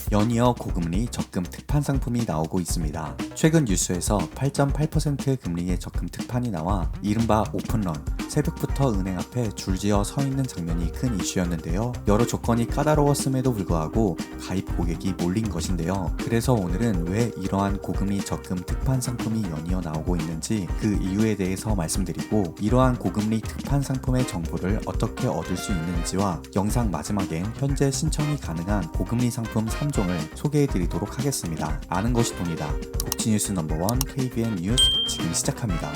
연이어 고금리 적금 특판 상품이 나오고 있습니다. 최근 뉴스에서 8.8% 금리의 적금 특판이 나와 이른바 오픈런, 새벽부터 은행 앞에 줄지어 서 있는 장면이 큰 이슈였는데요. 여러 조건이 까다로웠음에도 불구하고 가입 고객이 몰린 것인데요. 그래서 오늘은 왜 이러한 고금리 적금 특판 상품이 연이어 나오고 있는지 그 이유에 대해서 말씀드리고, 이러한 고금리 특판 상품의 정보를 어떻게 얻을 수 있는지와 영상 마지막엔 현재 신청이 가능한 고금리 상품 3종을 소개해드리도록 하겠습니다. 아는 것이 돈이다. 복지뉴스 넘버원 KBN 뉴스 지금 시작합니다.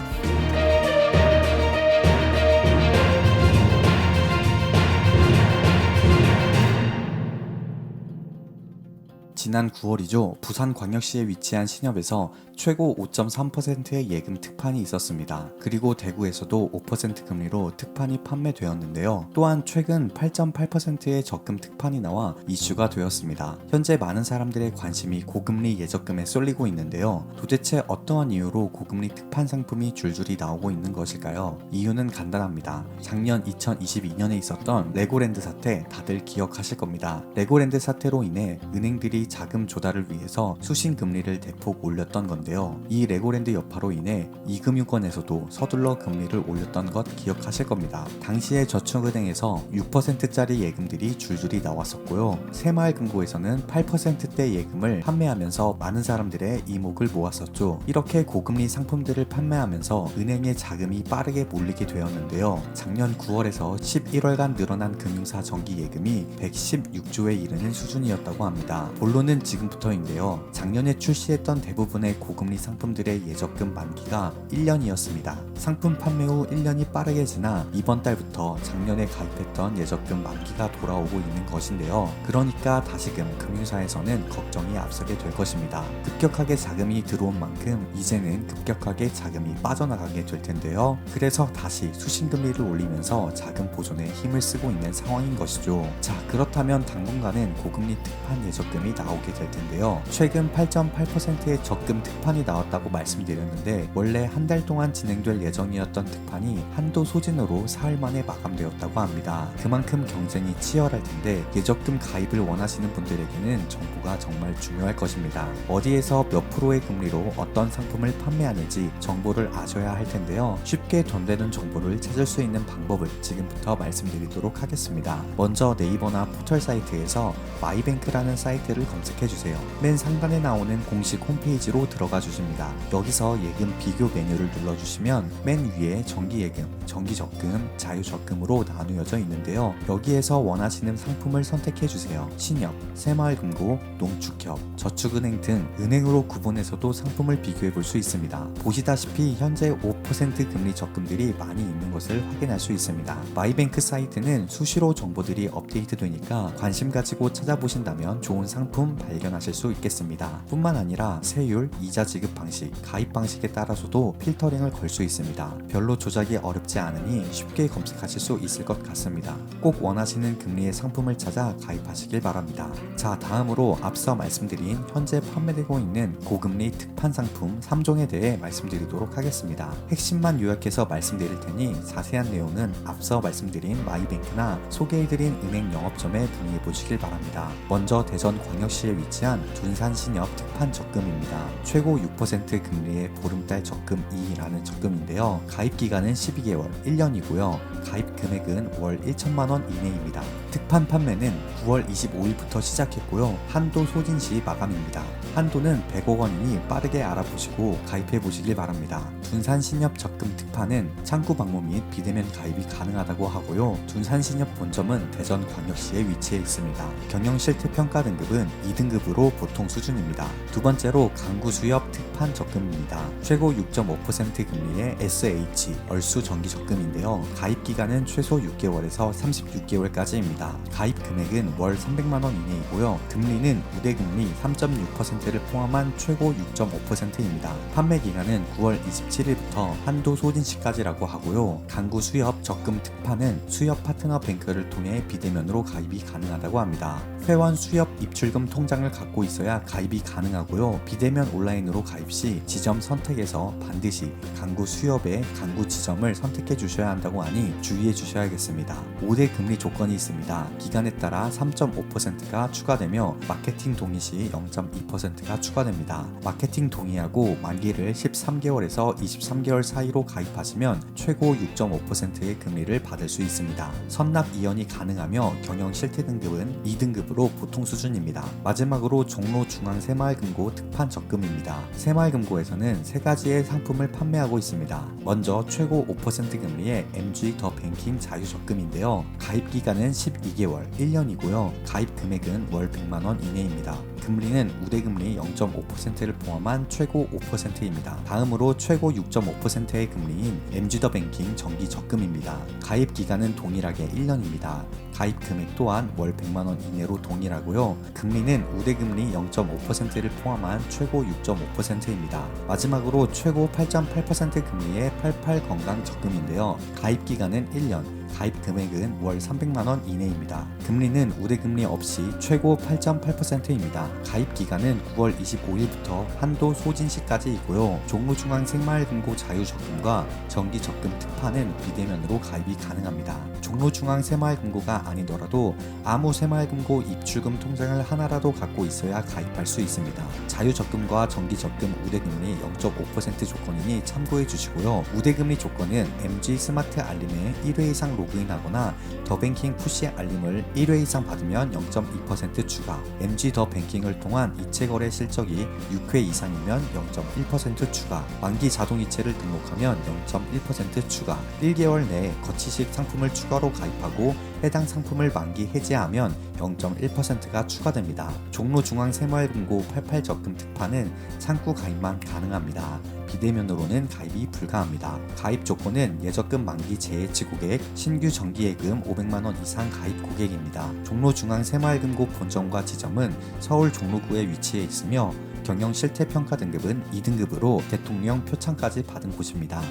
지난 9월이죠. 부산광역시에 위치한 신협에서 최고 5.3%의 예금 특판이 있었습니다. 그리고 대구에서도 5% 금리로 특판이 판매되었는데요. 또한 최근 8.8%의 적금 특판이 나와 이슈가 되었습니다. 현재 많은 사람들의 관심이 고금리 예적금에 쏠리고 있는데요. 도대체 어떠한 이유로 고금리 특판 상품이 줄줄이 나오고 있는 것일까요? 이유는 간단합니다. 작년 2022년에 있었던 레고랜드 사태 다들 기억하실 겁니다. 레고랜드 사태로 인해 은행들이 자금 조달을 위해서 수신 금리를 대폭 올렸던 건데요. 이 레고랜드 여파로 인해 이금융권에서도 서둘러 금리를 올렸던 것 기억하실 겁니다. 당시에 저축은행에서 6%짜리 예금들이 줄줄이 나왔었고요. 새마을금고에서는 8%대 예금을 판매하면서 많은 사람들의 이목을 모았었죠. 이렇게 고금리 상품들을 판매하면서 은행의 자금이 빠르게 몰리게 되었는데요. 작년 9월에서 11월간 늘어난 금융사 정기 예금이 116조에 이르는 수준이었다고 합니다. 본론은 지금부터인데요. 작년에 출시했던 대부분의 고금리 상품들의 예적금 만기가 1년이었습니다. 상품 판매 후 1년이 빠르게 지나 이번 달부터 작년에 가입했던 예적금 만기가 돌아오고 있는 것인데요. 그러니까 다시금 금융사에서는 걱정이 앞서게 될 것입니다. 급격하게 자금이 들어온 만큼 이제는 급격하게 자금이 빠져나가게 될 텐데요. 그래서 다시 수신금리를 올리면서 자금 보존에 힘을 쓰고 있는 상황인 것이죠. 자, 그렇다면 당분간은 고금리 특판 예적금이 나오게 될 텐데요. 최근 8.8%의 적금 특판이 나왔다고 말씀드렸는데, 원래 한 달 동안 진행될 예정이었던 특판이 한도 소진으로 사흘 만에 마감되었다고 합니다. 그만큼 경쟁이 치열할 텐데 예적금 가입을 원하시는 분들에게는 정보가 정말 중요할 것입니다. 어디에서 몇 프로의 금리로 어떤 상품을 판매하는지 정보를 아셔야 할 텐데요. 쉽게 돈 되는 정보를 찾을 수 있는 방법을 지금부터 말씀드리도록 하겠습니다. 먼저 네이버나 포털 사이트에서 마이뱅크라는 사이트를 검색해주세요. 맨 상단에 나오는 공식 홈페이지로 들어가 주십니다. 여기서 예금 비교 메뉴를 눌러주시면 맨 위에 정기예금, 정기적금, 자유적금으로 나누어져 있는데요. 여기에서 원하시는 상품을 선택해주세요. 신협, 새마을금고, 농축협, 저축은행 등 은행으로 구분해서도 상품을 비교해 볼 수 있습니다. 보시다시피 현재 5% 금리 적금들이 많이 있는 것을 확인할 수 있습니다. 마이뱅크 사이트는 수시로 정보들이 업데이트되니까 관심 가지고 찾아보신다면 좋은 상품 발견하실 수 있겠습니다. 뿐만 아니라 세율, 이자 지급 방식, 가입 방식에 따라서도 필터링을 걸 수 있습니다. 별로 조작이 어렵지 않으니 쉽게 검색하실 수 있을 것 같습니다. 꼭 원하시는 금리의 상품을 찾아 가입하시길 바랍니다. 자, 다음으로 앞서 말씀드린 현재 판매되고 있는 고금리 특판 상품 3종에 대해 말씀드리도록 하겠습니다. 핵심만 요약해서 말씀드릴 테니 자세한 내용은 앞서 말씀드린 마이뱅크나 소개해드린 은행 영업점에 문의해 보시길 바랍니다. 먼저 대전광역시에 위치한 둔산신협 특판 적금입니다. 최고 6% 금리의 보름달 적금 2라는 적금인데요. 가입 기간은 12개월, 1년이고요. 가입 금액은 월 1천만원 이내입니다. 특판 판매는 9월 25일부터 시작했고요. 한도 소진 시 마감입니다. 한도는 100억 원이니 빠르게 알아보시고 가입해 보시길 바랍니다. 둔산신협 적금 특판은 창구 방문 및 비대면 가입이 가능하다고 하고요. 둔산신협 본점은 대전광역시에 위치해 있습니다. 경영실태평가 등급은 2등급으로 보통 수준입니다. 두 번째로 강구수협 특판 적금입니다. 최고 6.5% 금리의 SH 얼수 정기 적금인데요. 가입 기간은 최소 6개월에서 36개월까지입니다. 가입 금액은 월 300만원 이내이고요. 금리는 우대금리 3.6%를 포함한 최고 6.5%입니다. 판매 기간은 9월 27 27일부터 한도 소진 시까지라고 하고요. 강구 수협 적금 특판은 수협 파트너 뱅크를 통해 비대면으로 가입이 가능하다고 합니다. 회원 수협 입출금 통장을 갖고 있어야 가입이 가능하고요. 비대면 온라인으로 가입 시 지점 선택에서 반드시 강구 수협의 강구 지점을 선택해 주셔야 한다고 하니 주의해 주셔야겠습니다. 5대 금리 조건이 있습니다. 기간에 따라 3.5%가 추가되며 마케팅 동의 시 0.2%가 추가됩니다. 마케팅 동의하고 만기를 13개월에서 23개월 사이로 가입하시면 최고 6.5%의 금리를 받을 수 있습니다. 선납 이연이 가능하며 경영 실태 등급은 2등급으로 보통 수준입니다. 마지막으로 종로 중앙 새마을금고 특판 적금입니다. 새마을금고에서는 세 가지의 상품을 판매하고 있습니다. 먼저 최고 5% 금리의 MG 더 뱅킹 자유적금인데요. 가입 기간은 12개월, 1년이고요. 가입 금액은 월 100만원 이내입니다. 금리는 우대금리 0.5%를 포함한 최고 5%입니다. 다음으로 최고 6.5%의 금리인 MG 더 뱅킹 정기 적금입니다. 가입 기간은 동일하게 1년입니다. 가입 금액 또한 월 100만원 이내로 동일하고요. 금리는 우대금리 0.5%를 포함한 최고 6.5%입니다. 마지막으로 최고 8.8% 금리의 88 건강 적금인데요. 가입 기간은 1년, 가입 금액은 월 300만원 이내입니다. 금리는 우대금리 없이 최고 8.8%입니다. 가입 기간은 9월 25일부터 한도 소진 시까지 있고요. 종로중앙 새마을금고 자유적금과 정기적금 특판은 비대면으로 가입이 가능합니다. 종로중앙 새마을금고가 아니더라도 아무 새마을금고 입출금 통장을 하나라도 갖고 있어야 가입할 수 있습니다. 자유적금과 정기적금 우대금리 0.5% 조건이니 참고해 주시고요. 우대금리 조건은 MG 스마트 알림에 1회 이상 로그인하거나 더뱅킹 푸시 알림을 1회 이상 받으면 0.2% 추가, MG 더뱅킹을 통한 이체 거래 실적이 6회 이상이면 0.1% 추가, 만기 자동이체를 등록하면 0.1% 추가, 1개월 내에 거치식 상품을 추가로 가입하고 해당 상품을 만기 해지하면 0.1%가 추가됩니다. 종로중앙 새마을금고 88 적금 특판은 창구 가입만 가능합니다. 비대면으로는 가입이 불가합니다. 가입 조건은 예적금 만기 재해지 고객, 신규 정기예금 500만원 이상 가입 고객입니다. 종로중앙 새마을금고 본점과 지점은 서울 종로구에 위치해 있으며 경영 실태 평가 등급은 2등급으로 대통령 표창까지 받은 곳입니다.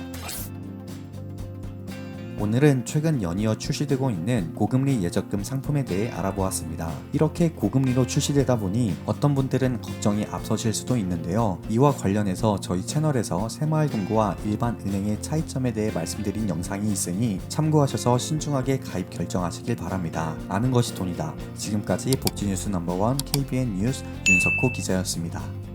오늘은 최근 연이어 출시되고 있는 고금리 예적금 상품에 대해 알아보았습니다. 이렇게 고금리로 출시되다 보니 어떤 분들은 걱정이 앞서실 수도 있는데요. 이와 관련해서 저희 채널에서 새마을금고와 일반 은행의 차이점에 대해 말씀드린 영상이 있으니 참고하셔서 신중하게 가입 결정하시길 바랍니다. 아는 것이 돈이다. 지금까지 복지뉴스 넘버원 KBN 뉴스 윤석호 기자였습니다.